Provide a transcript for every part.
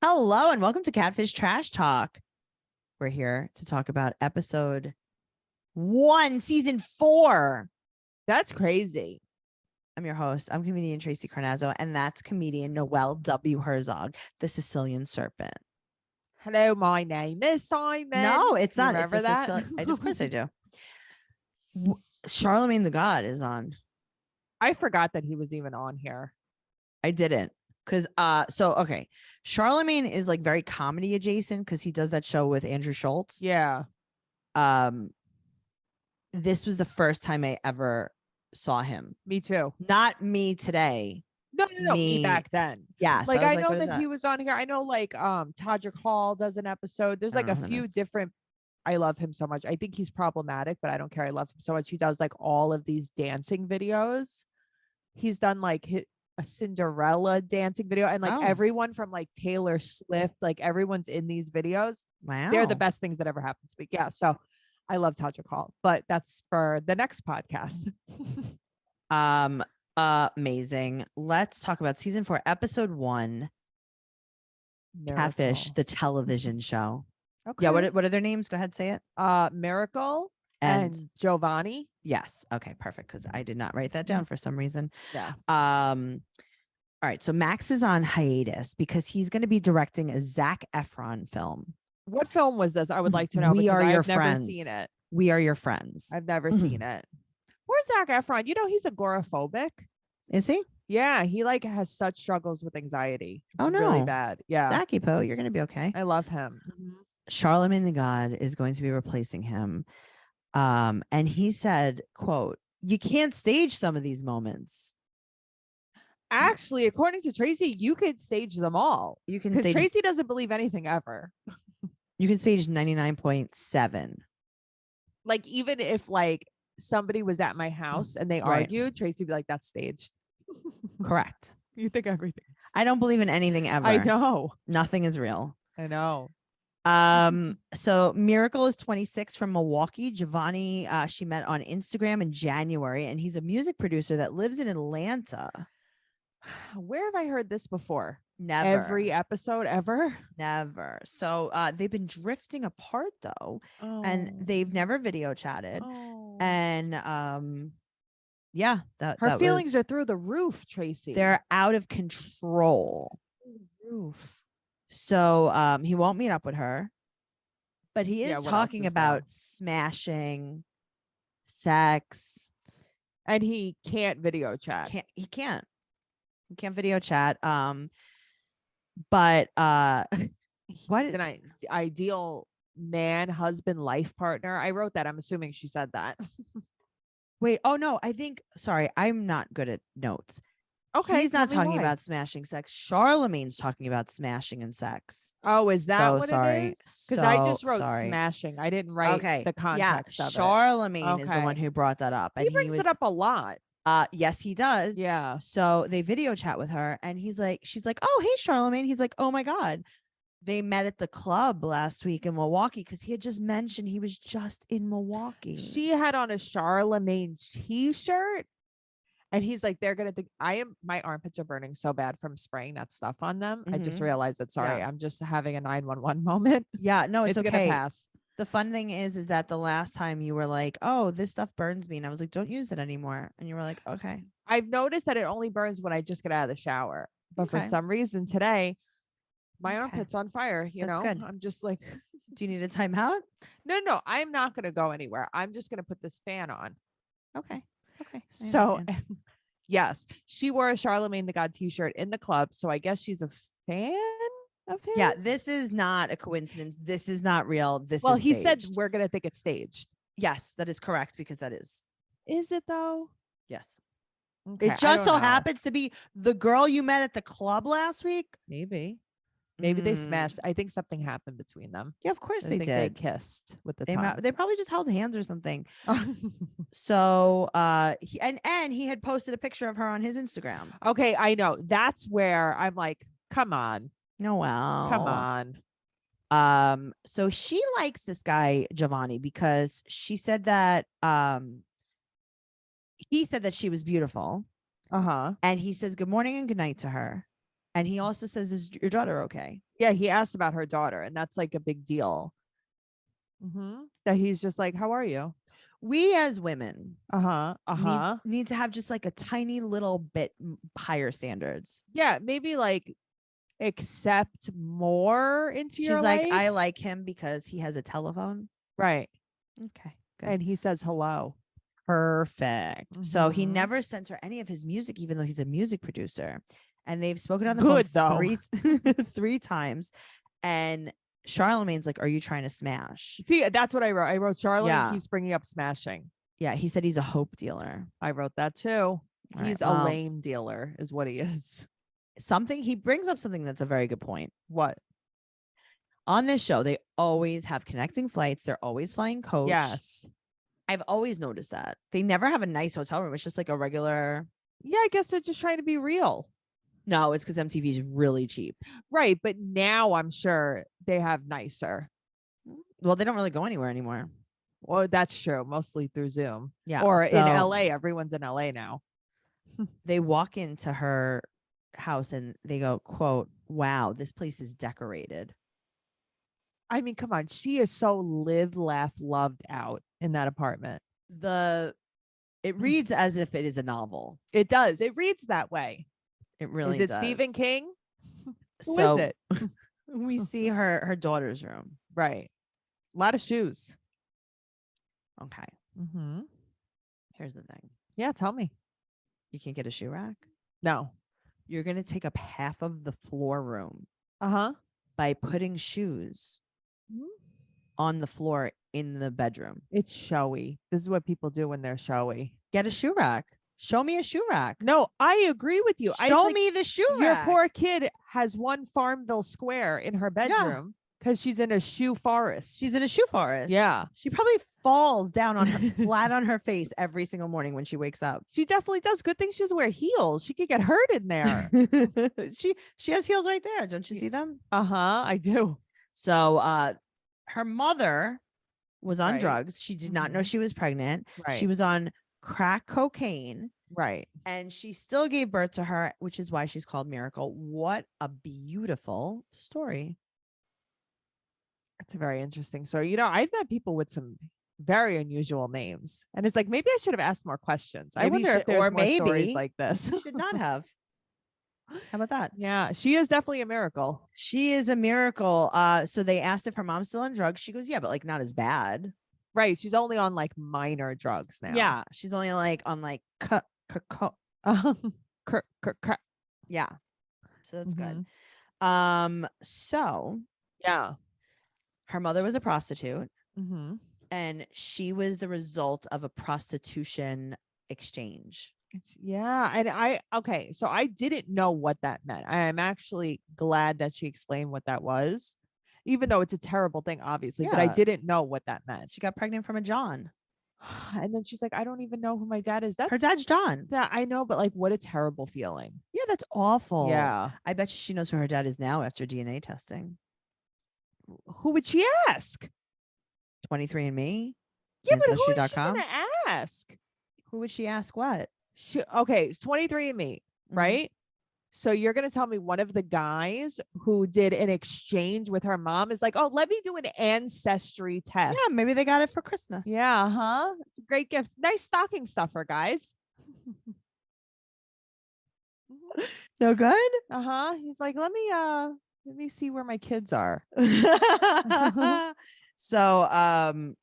Hello and welcome to Catfish Trash Talk. We're here to talk about episode 1, season 4. That's crazy. I'm your host. I'm comedian Tracey Carnazzo, and that's comedian Noelle W. Herzog, the Sicilian Serpent. Hello, my name is Simon. No, it's You not. Remember it's that? Of course I do. Charlamagne the God is on. I forgot that he was even on here. I didn't. Because okay. Charlamagne is like very comedy adjacent because he does that show with Andrew Schultz. Yeah. This was the first time I ever saw him. Me too. Not me today. No, me back then. Yeah. Like I know that he was on here. I know like Todrick Hall does an episode. There's like a few different. I love him so much. I think he's problematic, but I don't care. I love him so much. He does like all of these dancing videos. He's done like a Cinderella dancing video, and like everyone from like Taylor Swift, like everyone's in these videos. Wow. They're the best things that ever happened to me. Yeah. So I love Todrick Hall, but that's for the next podcast. Amazing. Let's talk about season 4, episode 1. Miracle. Catfish, the television show. Okay. Yeah. What are their names? Go ahead, say it. Miracle and Jovanni. Yes. Okay. Perfect. Because I did not write that down for some reason. Yeah. All right. So Max is on hiatus because he's going to be directing a Zac Efron film. What film was this? I would like to know. We Are Your Friends. I've never seen it. We Are Your Friends. I've never seen it. Where's Zac Efron? You know, he's agoraphobic. Is he? Yeah. He like has such struggles with anxiety. It's no. Really bad. Yeah. Zachy Po, you're going to be okay. I love him. Charlamagne the God is going to be replacing him. And he said, quote, "You can't stage some of these moments." Actually, according to Tracey, you could stage them all. You can stage. Tracey doesn't believe anything ever. You can stage 99.7. Like even if like somebody was at my house and they argued, Tracey would be like, "That's staged." Correct. You think everything? I don't believe in anything ever. I know. Nothing is real. I know. So Miracle is 26 from Milwaukee. Jovanni, she met on Instagram in January, and he's a music producer that lives in Atlanta. Where have I heard this before? Never. Every episode ever? Never. So they've been drifting apart though, and they've never video chatted. And yeah, her feelings are through the roof, Tracey. They're out of control. Roof. So he won't meet up with her, but he is talking about smashing, sex, and he can't video chat. He can't video chat. But what an ideal man, husband, life partner. I wrote that. I'm assuming she said that. Wait. Oh no. Sorry. I'm not good at notes. Okay. He's not talking about smashing sex. Charlamagne's talking about smashing and sex. Oh, is that what it is? Because I just wrote smashing. I didn't write the context of it. Charlamagne is the one who brought that up. And he brings it up a lot. Yes, he does. Yeah. So they video chat with her, and she's like, "Oh, hey, Charlamagne." He's like, "Oh my God." They met at the club last week in Milwaukee because he had just mentioned he was just in Milwaukee. She had on a Charlamagne t-shirt. And he's like, they're going to think my armpits are burning so bad from spraying that stuff on them. I just realized that. Sorry. I'm just having a 911 moment. Yeah, no, it's okay. Going to pass. The fun thing is that the last time you were like, "Oh, this stuff burns me." And I was like, "Don't use it anymore." And you were like, "Okay." I've noticed that it only burns when I just get out of the shower. But for some reason today, my armpit's on fire. That's good. I'm just like, do you need a timeout? No, I'm not going to go anywhere. I'm just going to put this fan on. Okay. So yes, she wore a Charlamagne the God t-shirt in the club. So I guess she's a fan of his. Yeah, this is not a coincidence. This is not real. Well, he said we're going to think it's staged. Yes, that is correct because that is. Is it though? Yes. Okay, it just so happens to be the girl you met at the club last week. Maybe they smashed. I think something happened between them. Yeah, of course they did. They kissed with the tongue. They probably just held hands or something. So he had posted a picture of her on his Instagram. Okay, I know. That's where I'm like, come on. Noelle. Come on. So she likes this guy, Jovanni, because she said that he said that she was beautiful. Uh-huh. And he says good morning and good night to her. And he also says, is your daughter okay? Yeah, he asked about her daughter, and that's like a big deal. That he's just like, how are you? We as women Uh-huh. need to have just like a tiny little bit higher standards. Yeah, maybe like accept more into your She's like, life. I like him because he has a telephone. Right. Okay, good. And he says hello. Perfect. So he never sent her any of his music, even though he's a music producer. And they've spoken on the phone three times. And Charlamagne's like, are you trying to smash? See, that's what I wrote. I wrote Charlamagne keeps bringing up smashing. Yeah, he said he's a hope dealer. I wrote that too. He's a lame dealer is what he is. He brings up something that's a very good point. What? On this show, they always have connecting flights. They're always flying coach. Yes. I've always noticed that. They never have a nice hotel room. It's just like a regular. Yeah, I guess they're just trying to be real. No, it's because MTV is really cheap. Right. But now I'm sure they have nicer. Well, they don't really go anywhere anymore. Well, that's true. Mostly through Zoom. Yeah. Or in LA. Everyone's in LA now. They walk into her house and they go, quote, wow, this place is decorated. I mean, come on. She is so live, laugh, loved out in that apartment. It reads as if it is a novel. It does. It reads that way. It really does. Is it Stephen King? Who is it? We see her daughter's room. Right. A lot of shoes. Okay. Here's the thing. Yeah, tell me. You can't get a shoe rack? No. You're going to take up half of the floor room. By putting shoes on the floor in the bedroom. It's showy. This is what people do when they're showy. Get a shoe rack. Show me a shoe rack. No, I agree with you. Show me the shoe rack. Your poor kid has one Farmville square in her bedroom because she's in a shoe forest. She's in a shoe forest. Yeah. She probably falls down on her flat on her face every single morning when she wakes up. She definitely does. Good thing she doesn't wear heels. She could get hurt in there. She has heels right there. Don't you see them? I do. So her mother was on drugs. She did not know she was pregnant. Right. She was on crack cocaine. Right. And she still gave birth to her, which is why she's called Miracle. What a beautiful story. It's a very interesting story. You know, I've met people with some very unusual names. And it's like, maybe I should have asked more questions. I wonder if there's more stories like this. You should not have. How about that? Yeah, she is definitely a miracle. She is a miracle. So they asked if her mom's still on drugs. She goes, yeah, but like not as bad. Right. She's only on like minor drugs now. Yeah. She's only like on like yeah. So that's good. So yeah. Her mother was a prostitute. And she was the result of a prostitution exchange. Yeah. And okay. So I didn't know what that meant. I am actually glad that she explained what that was, even though it's a terrible thing, obviously, but I didn't know what that meant. She got pregnant from a John. And then she's like, I don't even know who my dad is. That's her dad's John. Yeah, I know, but like, what a terrible feeling. Yeah, that's awful. Yeah. I bet she knows who her dad is now after DNA testing. Who would she ask? 23andMe? Yeah, but who is she gonna ask? Who would she ask what? Okay, it's 23andMe, right? So you're going to tell me one of the guys who did an exchange with her mom is like, oh, let me do an ancestry test. Yeah, maybe they got it for Christmas. Yeah, it's a great gift. Nice stocking stuffer, guys. No good? He's like, let me see where my kids are. So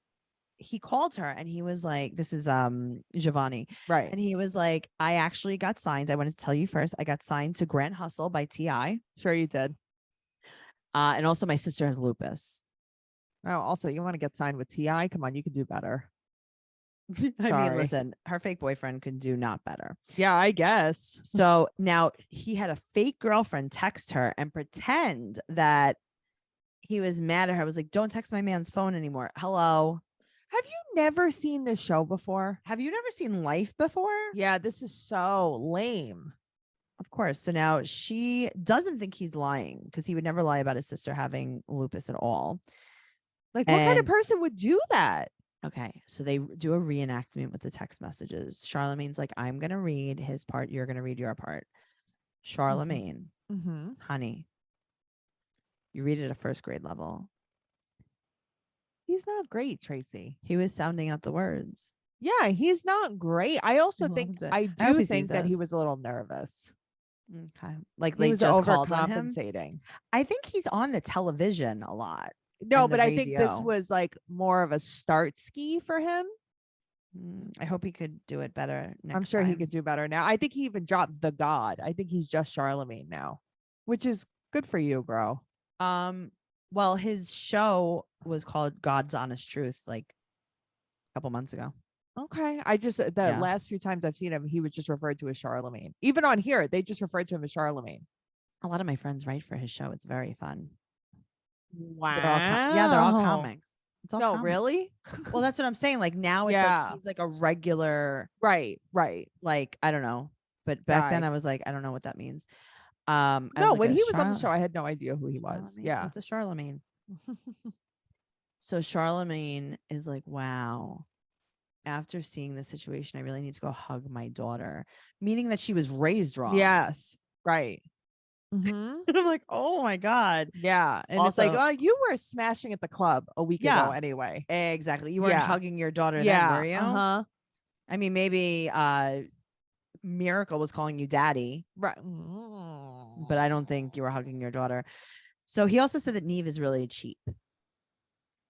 he called her and he was like, this is Jovanni. Right. And he was like, I actually got signed. I wanted to tell you first. I got signed to Grand Hustle by T.I. Sure you did. And also my sister has lupus. Oh, also you want to get signed with T.I.? Come on, you could do better. I mean, listen, her fake boyfriend could do not better. Yeah, I guess. So now he had a fake girlfriend text her and pretend that he was mad at her. I was like, don't text my man's phone anymore. Hello. Have you never seen this show before? Have you never seen Life before? Yeah, this is so lame. Of course. So now she doesn't think he's lying because he would never lie about his sister having lupus at all. Like, what kind of person would do that? Okay. So they do a reenactment with the text messages. Charlamagne's like, I'm going to read his part. You're going to read your part. Charlamagne, honey, you read at a first grade level. He's not great, Tracey. He was sounding out the words. Yeah, he's not great. I also think that he was a little nervous. Okay, like he they was just called on him. I think he's on the television a lot. No, but I think this was like more of a start ski for him. I hope he could do it better next I'm sure time. he could do better now. I think he even dropped the God. I think he's just Charlamagne now, which is good for you, bro. Well, his show was called God's Honest Truth like a couple months ago. Okay. I just last few times I've seen him, he was just referred to as Charlamagne. Even on here, they just referred to him as Charlamagne. A lot of my friends write for his show. It's very fun. Wow. They're all comics. It's all comics. Really? Well, that's what I'm saying. Like now it's like he's like a regular. Right. Like, I don't know. But back then I was like, I don't know what that means. No, when he was on the show, I had no idea who he was. Yeah. It's a Charlamagne. So Charlamagne is like, wow. After seeing this situation, I really need to go hug my daughter, meaning that she was raised wrong. Yes. Right. And I'm like, oh my God. Yeah. And also, it's like, oh, you were smashing at the club a week ago anyway. Exactly. You weren't hugging your daughter then, were you? I mean, maybe Miracle was calling you daddy. Right. But I don't think you were hugging your daughter. So he also said that Neve is really cheap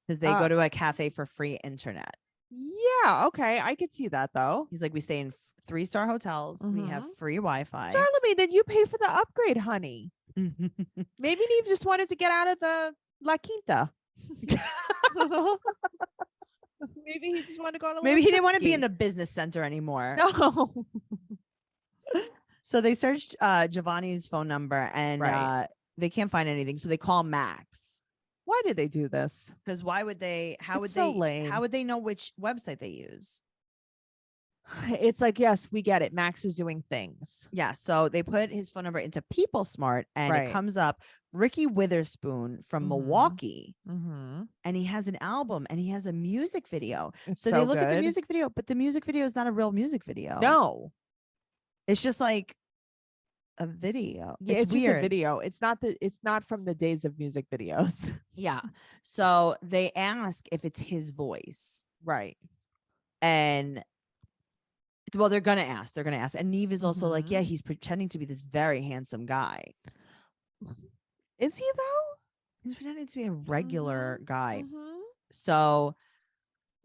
because they go to a cafe for free internet. Yeah, okay. I could see that though. He's like, we stay in 3-star hotels. We have free Wi-Fi. Charlamagne, then you pay for the upgrade, honey. Maybe Neve just wanted to get out of the La Quinta. Maybe he just wanted to go on a Maybe he didn't want to be in the business center anymore. No. So they searched Jovanni's phone number and they can't find anything. So they call Max. Why did they do this? Because why would they? How would they know which website they use? It's like, yes, we get it. Max is doing things. Yeah. So they put his phone number into People Smart and it comes up Ricky Witherspoon from Milwaukee. And he has an album and he has a music video. So they look at the music video, but the music video is not a real music video. No. It's just like a video. Yeah, it's weird. Just a video. It's not from the days of music videos. Yeah. So they ask if it's his voice. Right. And well, they're gonna ask. And Neve is also like, yeah, he's pretending to be this very handsome guy. Is he though? He's pretending to be a regular guy. So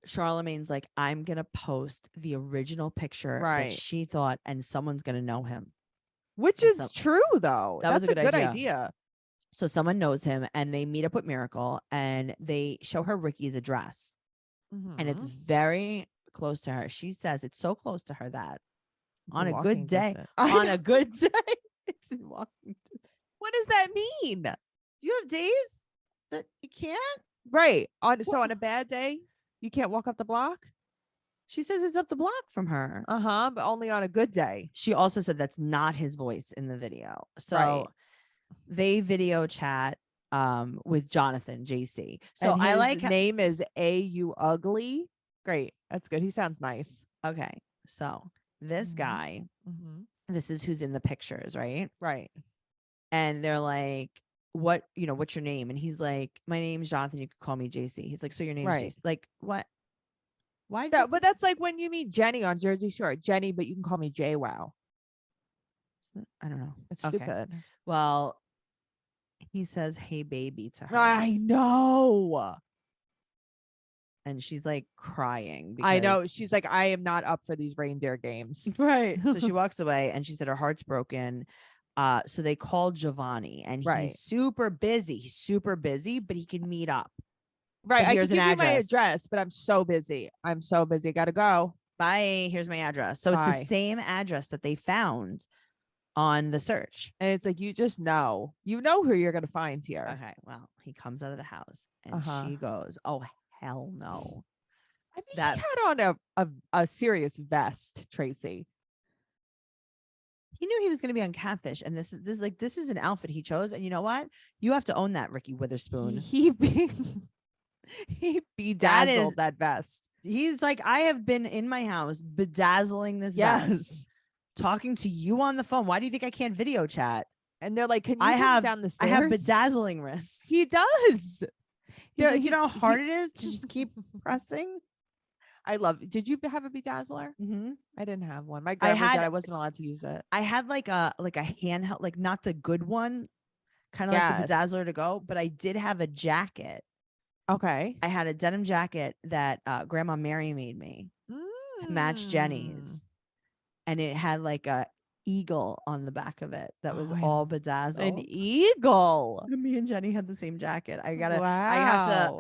Charlamagne's like, I'm gonna post the original picture that she thought, and someone's gonna know him. Which is true though. That's a good idea. So someone knows him and they meet up with Miracle and they show her Ricky's address. And it's very close to her. She says it's so close to her that on a good day, it's in walking distance. What does that mean? Do you have days that you can't? Right. So on a bad day, you can't walk up the block? She says it's up the block from her. But only on a good day. She also said that's not his voice in the video. So they video chat with Jonathan, JC. So and I like his name is A You Ugly. Great. That's good. He sounds nice. Okay. So this guy, this is who's in the pictures, right? Right. And they're like, what's your name? And he's like, my name's Jonathan. You could call me JC. He's like, so your name's JC. Like, what? Why? But that's like when you meet Jenny on Jersey Shore. Jenny, but you can call me JWoww. I don't know. It's stupid. Well, he says, hey, baby, to her. I know. And she's like crying. I know. She's like, I am not up for these reindeer games. Right. So she walks away and she said her heart's broken. So they called Jovanni and he's super busy. He's super busy, but he can meet up. Right. I can give you my address, but I'm so busy. Gotta go. Bye. Here's my address. So it's the same address that they found on the search. And it's like, you just know. You know who you're going to find here. Okay. Well, he comes out of the house and she goes, oh, hell no. I mean, he had on a serious vest, Tracey. He knew he was going to be on Catfish, and this is an outfit he chose. And you know what? You have to own that, Ricky Witherspoon. He bedazzled that vest. He's like, I have been in my house bedazzling this vest. talking to you on the phone. Why do you think I can't video chat? And they're like, can you come down the stairs? I have bedazzling wrists. He does. He's like, do you know how hard it is to just keep pressing? I love it. Did you have a bedazzler? Mm-hmm. I didn't have one. My grandma said I wasn't allowed to use it. I had like a handheld, like not the good one, kind of like the bedazzler to go, but I did have a jacket. Okay. I had a denim jacket that Grandma Mary made me to match Jenny's. And it had like a eagle on the back of it that was all bedazzled. An eagle. Me and Jenny had the same jacket. I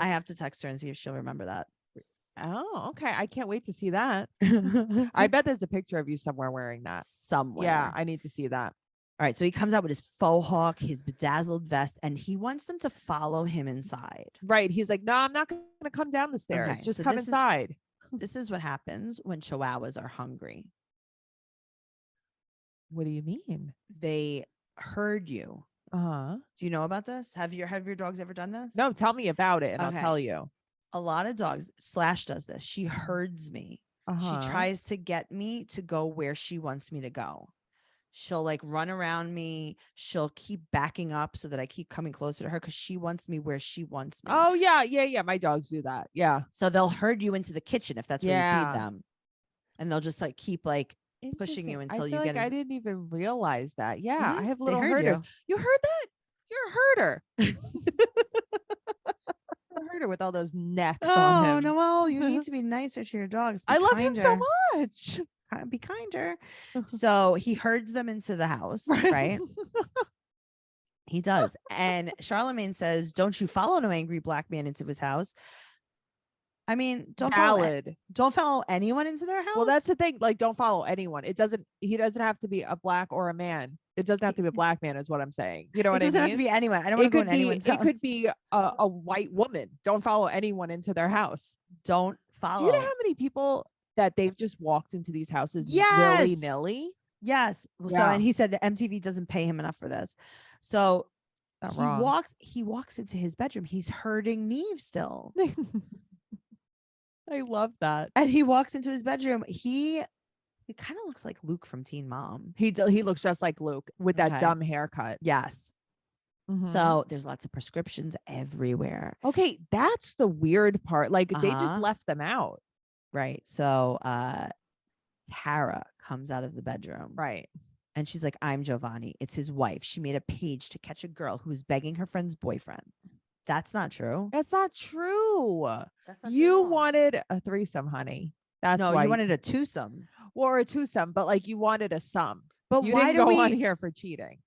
have to text her and see if she'll remember that. Oh, okay. I can't wait to see that. I bet there's a picture of you somewhere wearing that. Somewhere. Yeah, I need to see that. All right. So he comes out with his faux hawk, his bedazzled vest, and he wants them to follow him inside. Right. He's like, no, I'm not going to come down the stairs. Okay, just come inside. This is what happens when chihuahuas are hungry. What do you mean? They herd you. Uh-huh. Do you know about this? Have your dogs ever done this? No, tell me about it and I'll tell you. A lot of dogs, Slash does this. She herds me. She tries to get me to go where she wants me to go. She'll like run around me. She'll keep backing up so that I keep coming closer to her because she wants me where she wants me. Oh, yeah. Yeah. My dogs do that. Yeah. So they'll herd you into the kitchen if that's where you feed them. And they'll just like keep like pushing you until you get. I didn't even realize that. Yeah, I have little herders. You heard that? You're a herder. You're a herder with all those necks on him. Oh, Noelle, you need to be nicer to your dogs. I love him so much. Be kinder. So he herds them into the house, right? He does. And Charlamagne says, "Don't you follow no angry black man into his house." I mean, don't follow anyone into their house. Well, that's the thing. Like, don't follow anyone. He doesn't have to be a black or a man. It doesn't have to be a black man is what I'm saying. You know what I mean? It doesn't have to be anyone. I don't want to go in anyone's house. It could be a white woman. Don't follow anyone into their house. Don't follow. Do you know how many people that they've just walked into these houses willy-nilly? Yes. So, and he said MTV doesn't pay him enough for this. So he walks into his bedroom. He's herding Neve still. I love that. And he walks into his bedroom. He kind of looks like Luke from Teen Mom. He looks just like Luke with that dumb haircut. Yes. Mm-hmm. So there's lots of prescriptions everywhere. Okay, that's the weird part. Like they just left them out. Right. So Kara comes out of the bedroom. Right. And she's like, "I'm Jovanni. It's his wife. She made a page to catch a girl who was begging her friend's boyfriend." That's not true. That's not true. You wanted a threesome, honey. That's why you wanted a twosome. Or a twosome, but like you wanted a sum. But you why didn't go on here for cheating?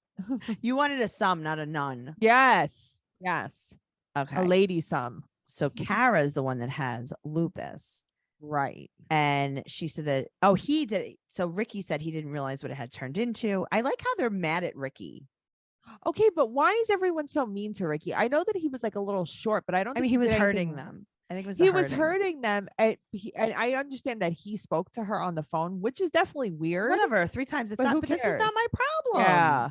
You wanted a sum, not a nun. Yes. Okay. A lady sum. So Kara is the one that has lupus. Right. And she said that, he did it. So Ricky said he didn't realize what it had turned into. I like how they're mad at Ricky. Okay, but why is everyone so mean to Ricky? I know that he was like a little short, but I don't think he was hurting them. I think it was he was hurting them. And I understand that he spoke to her on the phone, which is definitely weird. Whatever, 3 times. It's not, but this is not my problem. Yeah.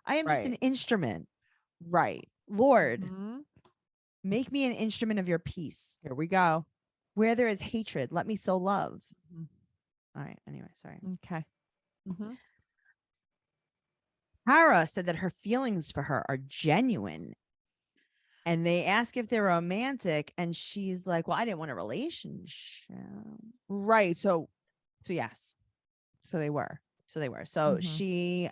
I am just an instrument. Right. Lord, make me an instrument of your peace. Here we go. Where there is hatred, let me sow love. All right. Anyway, sorry. Okay. Kara said that her feelings for her are genuine. And they ask if they're romantic. And she's like, well, I didn't want a relationship. Right. So yes. So they were. So she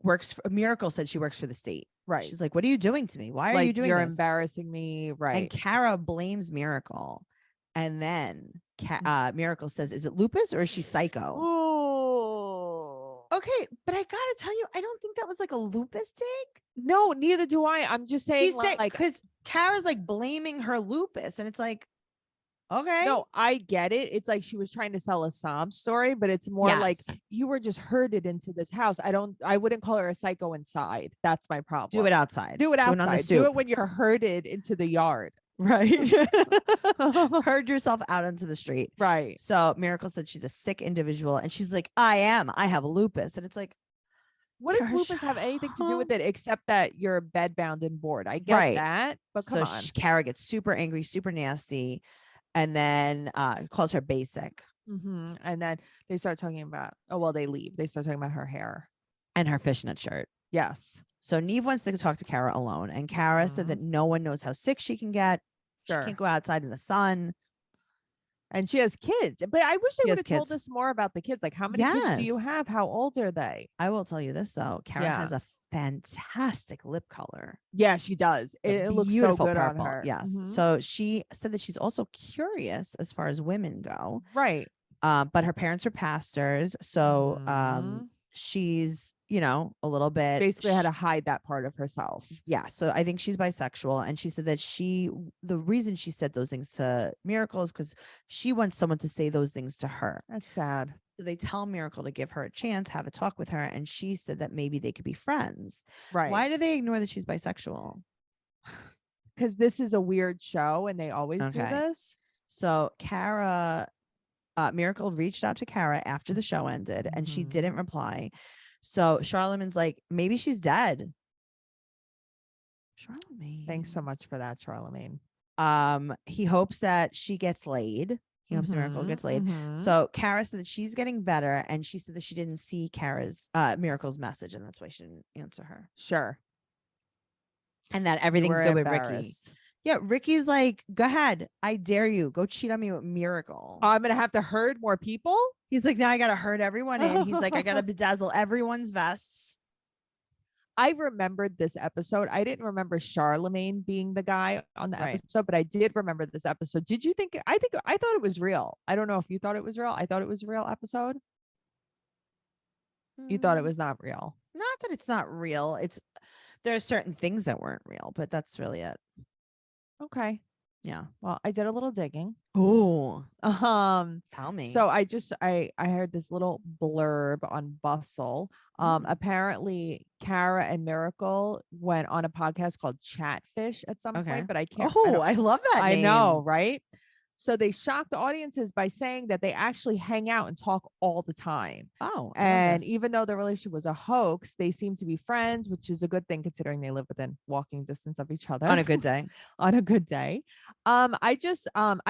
works for Miracle said she works for the state. Right. She's like, what are you doing to me? Why are you doing this? You're embarrassing me. Right. And Kara blames Miracle. And then Miracle says, is it lupus or is she psycho? Oh. Okay. But I got to tell you, I don't think that was like a lupus take. No, neither do I. I'm just saying because Kara's like blaming her lupus. And it's like, okay. No, I get it. It's like she was trying to sell a sob story, but it's more like you were just herded into this house. I wouldn't call her a psycho inside. That's my problem. Do it outside. Do it outside. Do it when you're herded into the yard. Right. Herd yourself out onto the street. Right. So Miracle said she's a sick individual. And she's like, I have lupus. And it's like, what does lupus have anything to do with it except that you're bedbound and bored? I get that. But come on. Kara gets super angry, super nasty. And then calls her basic. And then they start talking about, they leave. They start talking about her hair and her fishnet shirt. Yes. So Neve wants to talk to Kara alone. And Kara said that no one knows how sick she can get. Sure. She can't go outside in the sun. And she has kids. But I wish they would have told us more about the kids. Like, how many kids do you have? How old are they? I will tell you this, though. Kara has a fantastic lip color. Yeah, she does. It looks so good purple on her. Yes. So she said that she's also curious as far as women go. Right. But her parents were pastors. So she's, a little bit basically had to hide that part of herself. Yeah. So I think she's bisexual. And she said that the reason she said those things to Miracle is because she wants someone to say those things to her. That's sad. So they tell Miracle to give her a chance, have a talk with her. And she said that maybe they could be friends. Right. Why do they ignore that she's bisexual? Because this is a weird show and they always do this. So Miracle reached out to Kara after the show ended and she didn't reply. So Charlamagne's like, maybe she's dead. Charlamagne. Thanks so much for that, Charlamagne. He hopes that she gets laid. He hopes Miracle gets laid. So Kara said that she's getting better, and she said that she didn't see Miracle's message, and that's why she didn't answer her. Sure. And that everything's good with Ricky. Yeah, Ricky's like, go ahead. I dare you. Go cheat on me with Miracle. I'm going to have to herd more people? He's like, now I got to herd everyone in. He's like, I got to bedazzle everyone's vests. I remembered this episode. I didn't remember Charlamagne being the guy on the episode, but I did remember this episode. Did you think, I thought it was real. I don't know if you thought it was real. I thought it was a real episode. You thought it was not real. Not that it's not real. There are certain things that weren't real, but that's really it. Okay. Yeah. Well, I did a little digging. Oh. Tell me. So I heard this little blurb on Bustle. Apparently Kara and Miracle went on a podcast called Catfish at some point, but I can't. I love that name. I know, right? So they shocked audiences by saying that they actually hang out and talk all the time. Oh, and even though the relationship was a hoax, they seem to be friends, which is a good thing considering they live within walking distance of each other. On a good day. On a good day. I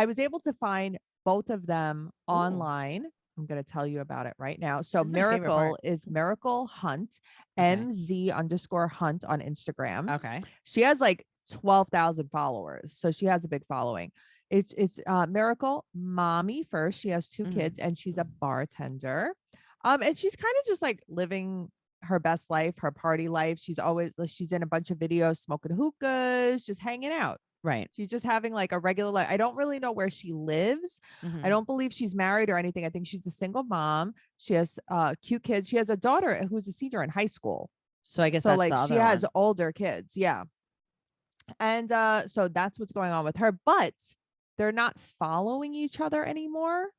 was able to find both of them online. I'm going to tell you about it right now. So Miracle is Miracle Hunt, MZ_Hunt on Instagram. Okay. She has like 12,000 followers. So she has a big following. It's Miracle Mommy first. She has 2 kids and she's a bartender. And she's kind of just like living her best life, her party life. She's in a bunch of videos, smoking hookahs, just hanging out. Right. She's just having like a regular life. I don't really know where she lives. I don't believe she's married or anything. I think she's a single mom. She has cute kids. She has a daughter who's a senior in high school. So I guess that's like she has older kids. Yeah. And so that's what's going on with her. But they're not following each other anymore.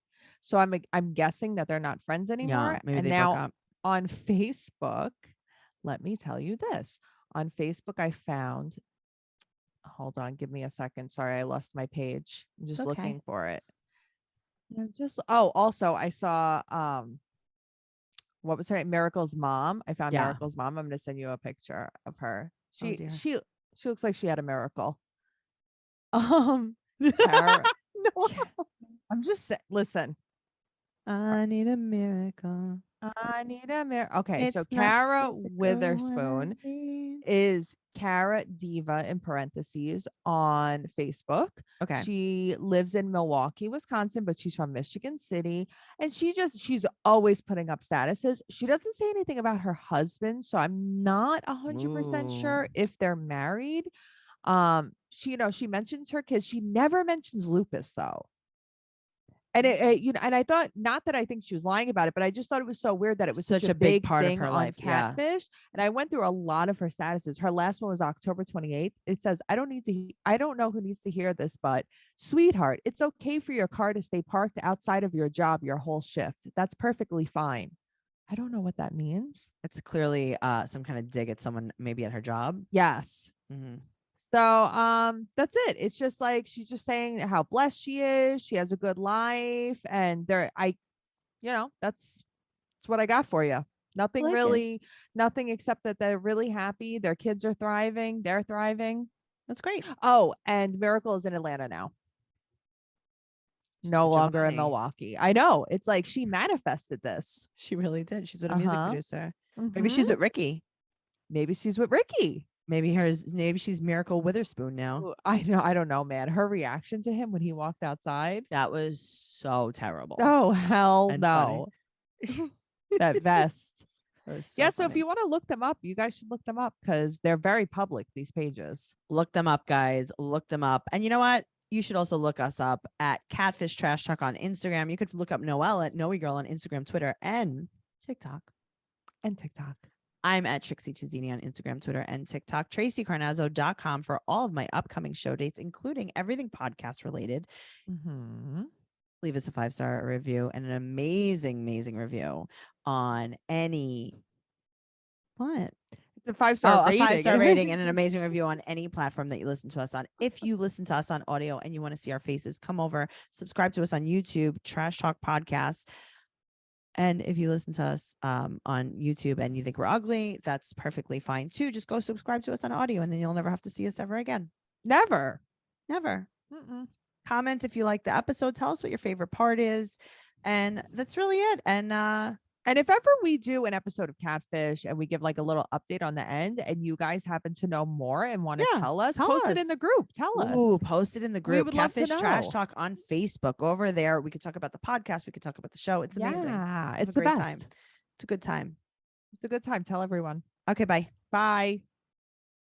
So I'm guessing that they're not friends anymore. Yeah, maybe and they now broke up. On Facebook, let me tell you this. On Facebook, I found, hold on, give me a second. Sorry, I lost my page. I'm just looking for it. Also I saw what was her name? Miracle's mom. I found Miracle's mom. I'm gonna send you a picture of her. She looks like she had a miracle. Kara, no. I'm just saying, listen. I need a miracle. I need a miracle. Okay, so Kara Witherspoon is Kara Diva in parentheses on Facebook. Okay. She lives in Milwaukee, Wisconsin, but she's from Michigan City. And she's always putting up statuses. She doesn't say anything about her husband, so I'm not 100% sure if they're married. She mentions her kids. She never mentions lupus though. And and I thought, not that I think she was lying about it, but I just thought it was so weird that it was such a big part of her life. Catfish. And I went through a lot of her statuses. Her last one was October 28th. It says, I don't know who needs to hear this, but sweetheart, it's okay for your car to stay parked outside of your job your whole shift. That's perfectly fine. I don't know what that means. It's clearly some kind of dig at someone, maybe at her job. Yes. So that's it. It's just like she's just saying how blessed she is. She has a good life, and that's what I got for you. Nothing really, nothing except that they're really happy. Their kids are thriving. They're thriving. That's great. Oh, and Miracle is in Atlanta now. no longer in Milwaukee. I know. It's like she manifested this. She really did. She's with a music producer. Mm-hmm. Maybe she's with Ricky. Maybe she's with Ricky. Maybe she's Miracle Witherspoon now. Ooh, I know. I don't know, man. Her reaction to him when he walked outside. That was so terrible. Oh, hell no. That vest. So so if you want to look them up, you guys should look them up because they're very public, these pages. Look them up, guys. Look them up. And you know what? You should also look us up at Catfish Trash Talk on Instagram. You could look up Noelle at Noe Girl on Instagram, Twitter, and TikTok. I'm at Trixie Tuzini on Instagram, Twitter, and TikTok. TraceyCarnazzo.com for all of my upcoming show dates, including everything podcast related. Leave us a 5-star review and an amazing review on any It's a 5-star rating. A 5-star rating and an amazing review on any platform that you listen to us on. If you listen to us on audio and you want to see our faces, come over, subscribe to us on YouTube, Trash Talk Podcast. And if you listen to us on YouTube and you think we're ugly, that's perfectly fine too. Just go subscribe to us on audio and then you'll never have to see us ever again. Never. Mm-mm. Comment if you like the episode. Tell us what your favorite part is. And that's really it. And if ever we do an episode of Catfish and we give like a little update on the end and you guys happen to know more and want to tell us, post it in the group. Tell us. Ooh, post it in the group. We would Catfish love to Trash know. Talk on Facebook. Go over there. We could talk about the podcast. We could talk about the show. It's amazing. Yeah, it's the best. Time. It's a good time. It's a good time. Tell everyone. Okay, bye. Bye.